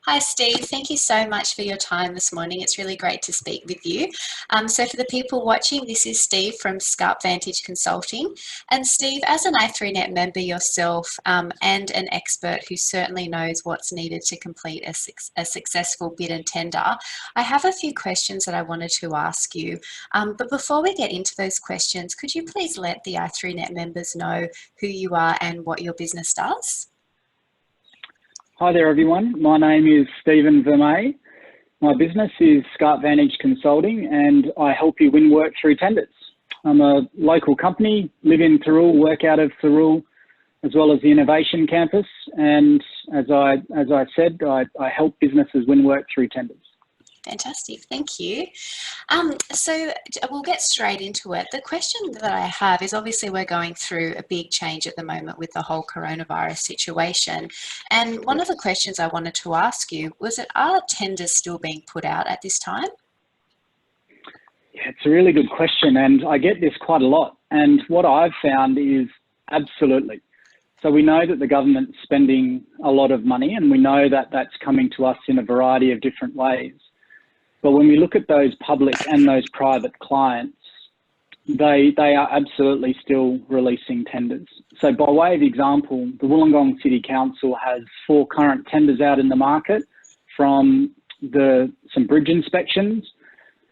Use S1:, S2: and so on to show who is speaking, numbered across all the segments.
S1: Hi, Steve. Thank you so much for your time this morning. It's really great to speak with you. So for the people watching, this is Steve from Scarp Vantage Consulting. And Steve, as an i3Net member yourself and an expert who certainly knows what's needed to complete a successful bid and tender, I have a few questions that I wanted to ask you. But before we get into those questions, could you please let the i3Net members know who you are and what your business does?
S2: Hi there everyone, my name is Steve Vermey. My business is Scarp Vantage Consulting and I help you win work through tenders. I'm a local company, live in Thirroul, work out of Thirroul, as well as the Innovation Campus, and as I said, I help businesses win work through tenders.
S1: Fantastic, thank you. So we'll get straight into it. The question that I have is, obviously we're going through a big change at the moment with the whole coronavirus situation. And one of the questions I wanted to ask you was that, are tenders still being put out at this time?
S2: Yeah, it's a really good question and I get this quite a lot. And what I've found is absolutely. So we know that the government's spending a lot of money and we know that that's coming to us in a variety of different ways. But when we look at those public and those private clients, they are absolutely still releasing tenders. So by way of example, the Wollongong City Council has 4 current tenders out in the market, from some bridge inspections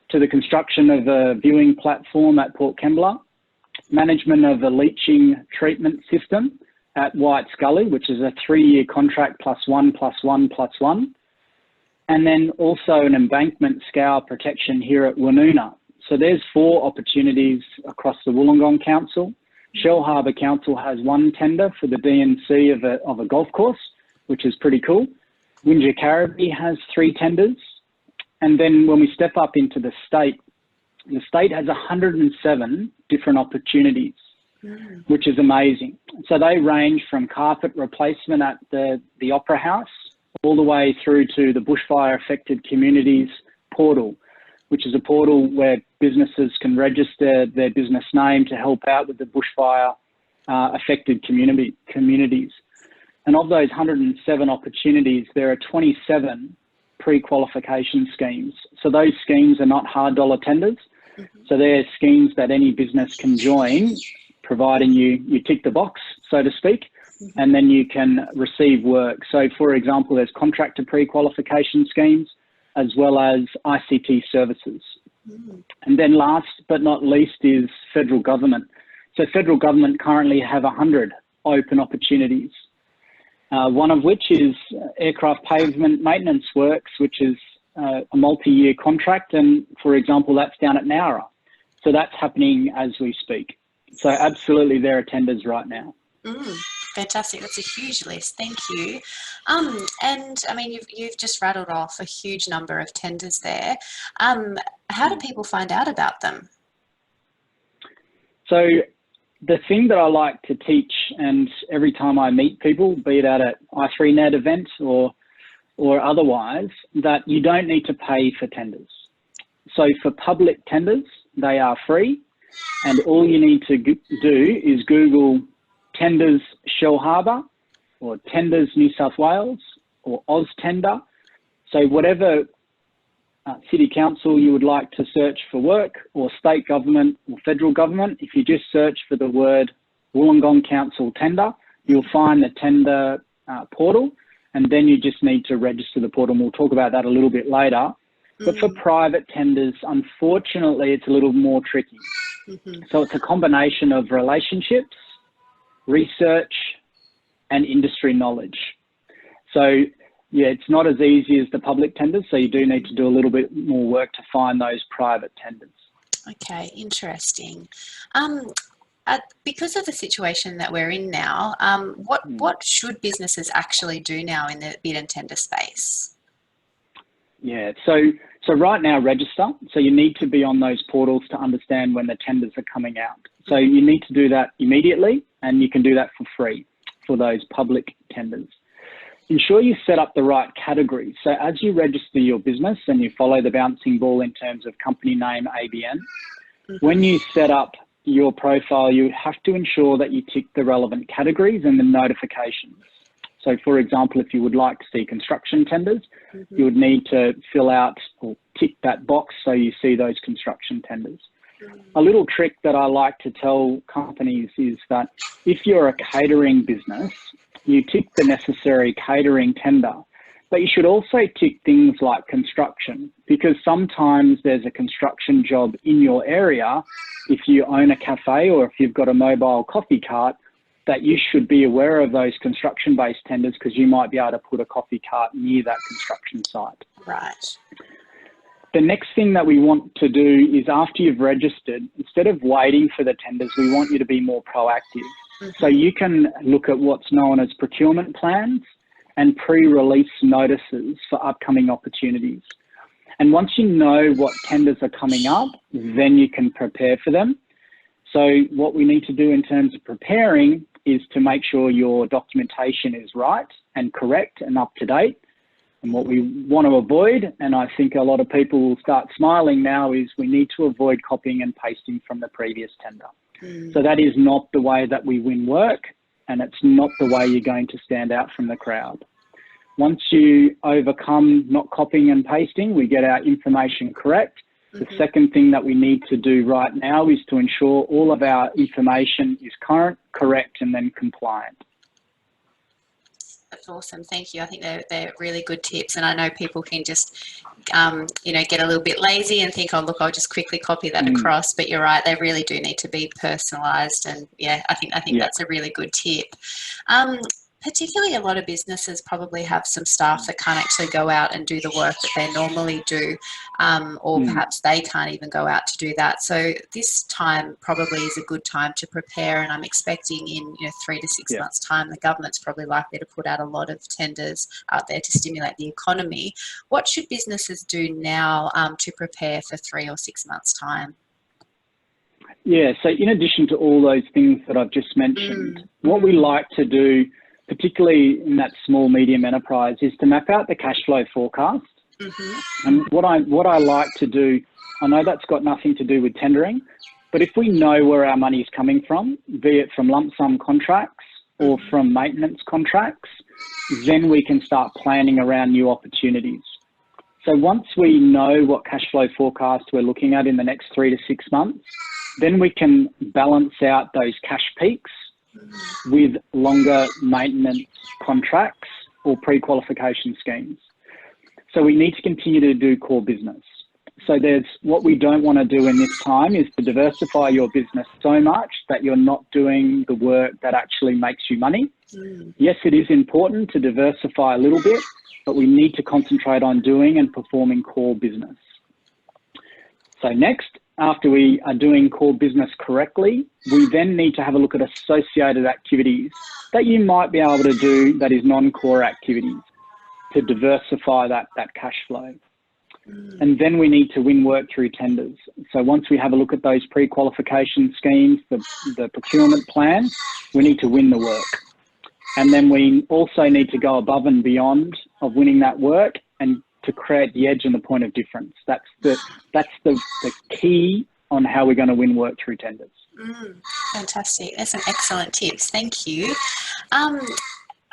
S2: to the construction of a viewing platform at Port Kembla, management of a leaching treatment system at White's Gully, which is a 3-year contract +1+1+1. And then also an embankment scour protection here at Woonona. So there's 4 opportunities across the Wollongong Council. Shellharbour Council has 1 tender for the DNC of a golf course, which is pretty cool. Wingecarribee has 3 tenders. And then when we step up into the state has 107 different opportunities, which is amazing. So they range from carpet replacement at the Opera House, all the way through to the bushfire affected communities portal, which is a portal where businesses can register their business name to help out with the bushfire affected communities. And of those 107 opportunities, there are 27 pre-qualification schemes. So those schemes are not hard dollar tenders. So they're schemes that any business can join, providing you tick the box, so to speak, and then you can receive work. So for example, there's contractor pre-qualification schemes as well as ICT services. And then last but not least is federal government. So federal government currently have 100 open opportunities, one of which is aircraft pavement maintenance works, which is a multi-year contract. And for example, that's down at Nowra. So that's happening as we speak. So absolutely there are tenders right now.
S1: Fantastic. That's a huge list. Thank you. And I mean, you've just rattled off a huge number of tenders there. How do people find out about them?
S2: So the thing that I like to teach, and every time I meet people, be it at an i3Net event or otherwise, that you don't need to pay for tenders. So for public tenders, they are free, and all you need to do is Google tenders Shellharbour or tenders New South Wales or Oz Tender. So whatever city council you would like to search for work, or state government or federal government, if you just search for the word Wollongong Council tender, you'll find the tender portal, and then you just need to register the portal, and we'll talk about that a little bit later. But for private tenders, unfortunately, it's a little more tricky. So it's a combination of relationships, research, and industry knowledge. So yeah, it's not as easy as the public tenders, so you do need to do a little bit more work to find those private tenders.
S1: Okay, interesting. Because of the situation that we're in now, what should businesses actually do now in the bid and tender space?
S2: Yeah, so right now, register. So you need to be on those portals to understand when the tenders are coming out. So you need to do that immediately, and you can do that for free for those public tenders. Ensure you set up the right categories. So as you register your business and you follow the bouncing ball in terms of company name, ABN, when you set up your profile, you have to ensure that you tick the relevant categories and the notifications. So for example, if you would like to see construction tenders, you would need to fill out or tick that box so you see those construction tenders. A little trick that I like to tell companies is that if you're a catering business, you tick the necessary catering tender, but you should also tick things like construction, because sometimes there's a construction job in your area. If you own a cafe or if you've got a mobile coffee cart, that you should be aware of those construction-based tenders, because you might be able to put a coffee cart near that construction site.
S1: Right.
S2: The next thing that we want to do is, after you've registered, instead of waiting for the tenders, we want you to be more proactive. So you can look at what's known as procurement plans and pre-release notices for upcoming opportunities. And once you know what tenders are coming up, then you can prepare for them. So what we need to do in terms of preparing is to make sure your documentation is right and correct and up to date. And what we want to avoid, and I think a lot of people will start smiling now, is we need to avoid copying and pasting from the previous tender. So that is not the way that we win work, and it's not the way you're going to stand out from the crowd. Once you overcome not copying and pasting, we get our information correct. The second thing that we need to do right now is to ensure all of our information is current, correct, and then compliant.
S1: That's awesome. Thank you. I think they're really good tips. And I know people can just, you know, get a little bit lazy and think, oh, look, I'll just quickly copy that across. But you're right. They really do need to be personalised. And yeah, I think that's a really good tip. Particularly, a lot of businesses probably have some staff that can't actually go out and do the work that they normally do, or perhaps they can't even go out to do that. So this time probably is a good time to prepare, and I'm expecting in 3 to 6 months' time, the government's probably likely to put out a lot of tenders out there to stimulate the economy. What should businesses do now to prepare for 3 or 6 months' time?
S2: Yeah, so in addition to all those things that I've just mentioned, what we like to do, particularly in that small, medium enterprise, is to map out the cash flow forecast. And what I like to do, I know that's got nothing to do with tendering, but if we know where our money is coming from, be it from lump sum contracts or from maintenance contracts, then we can start planning around new opportunities. So once we know what cash flow forecast we're looking at in the next 3 to 6 months, then we can balance out those cash peaks with longer maintenance contracts or pre-qualification schemes. So we need to continue to do core business. So what we don't want to do in this time is to diversify your business so much that you're not doing the work that actually makes you money. Yes, it is important to diversify a little bit, but we need to concentrate on doing and performing core business. So next, after we are doing core business correctly, we then need to have a look at associated activities that you might be able to do that is non-core activities to diversify that cash flow. And then we need to win work through tenders. So once we have a look at those pre-qualification schemes, the procurement plan, we need to win the work. And then we also need to go above and beyond of winning that work and to create the edge and the point of difference. That's the key on how we're going to win work through tenders.
S1: Fantastic. There's some excellent tips. Thank you.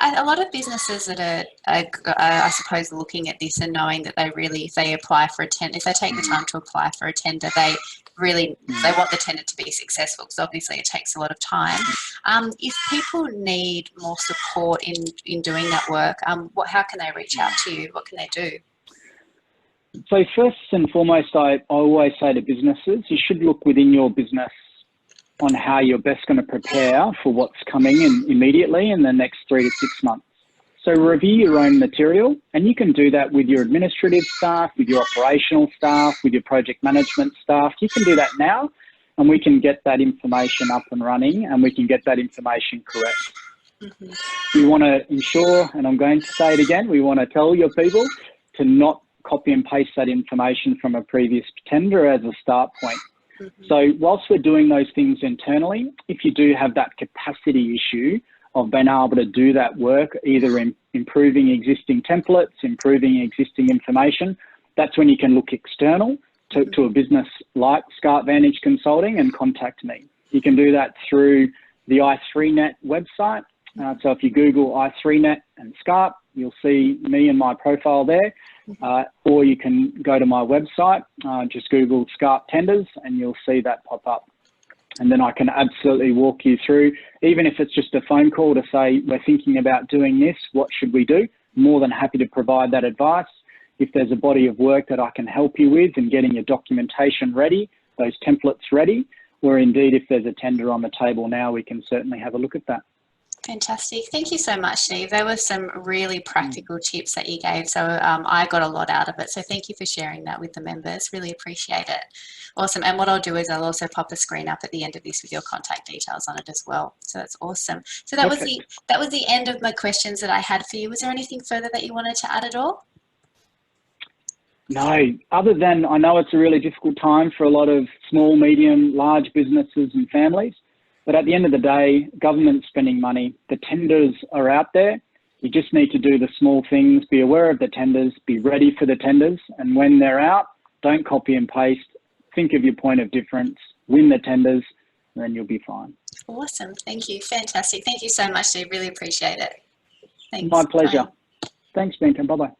S1: A lot of businesses that are, I suppose, looking at this and knowing that if they apply for a tender, if they take the time to apply for a tender, they want the tender to be successful, because obviously it takes a lot of time. If people need more support in doing that work, how can they reach out to you? What can they do?
S2: So first and foremost, I always say to businesses, you should look within your business on how you're best going to prepare for what's coming in immediately in the next 3 to 6 months. So review your own material, and you can do that with your administrative staff, with your operational staff, with your project management staff. You can do that now, and we can get that information up and running, and we can get that information correct. We want to ensure, and I'm going to say it again, we want to tell your people to not copy and paste that information from a previous tender as a start point. So whilst we're doing those things internally, if you do have that capacity issue of being able to do that work, either in improving existing templates, improving existing information, that's when you can look external to a business like Scarp Vantage Consulting and contact me. You can do that through the i3net website, So if you Google i3net and Scarp, you'll see me and my profile there. Or you can go to my website, just Google Scarp Tenders, and you'll see that pop up. And then I can absolutely walk you through, even if it's just a phone call to say, we're thinking about doing this, what should we do? More than happy to provide that advice. If there's a body of work that I can help you with in getting your documentation ready, those templates ready, or indeed if there's a tender on the table now, we can certainly have a look at that.
S1: Fantastic. Thank you so much, Steve. There were some really practical tips that you gave, so I got a lot out of it. So thank you for sharing that with the members. Really appreciate it. Awesome. And what I'll do is I'll also pop a screen up at the end of this with your contact details on it as well. So that's awesome. So that was the end of my questions that I had for you. Was there anything further that you wanted to add at all?
S2: No, other than I know it's a really difficult time for a lot of small, medium, large businesses and families. But at the end of the day, government's spending money. The tenders are out there. You just need to do the small things, be aware of the tenders, be ready for the tenders. And when they're out, don't copy and paste. Think of your point of difference, win the tenders, and then you'll be fine.
S1: Awesome. Thank you. Fantastic. Thank you so much, Steve. Really appreciate it. Thanks.
S2: My pleasure. Thanks, Bianca. Bye-bye.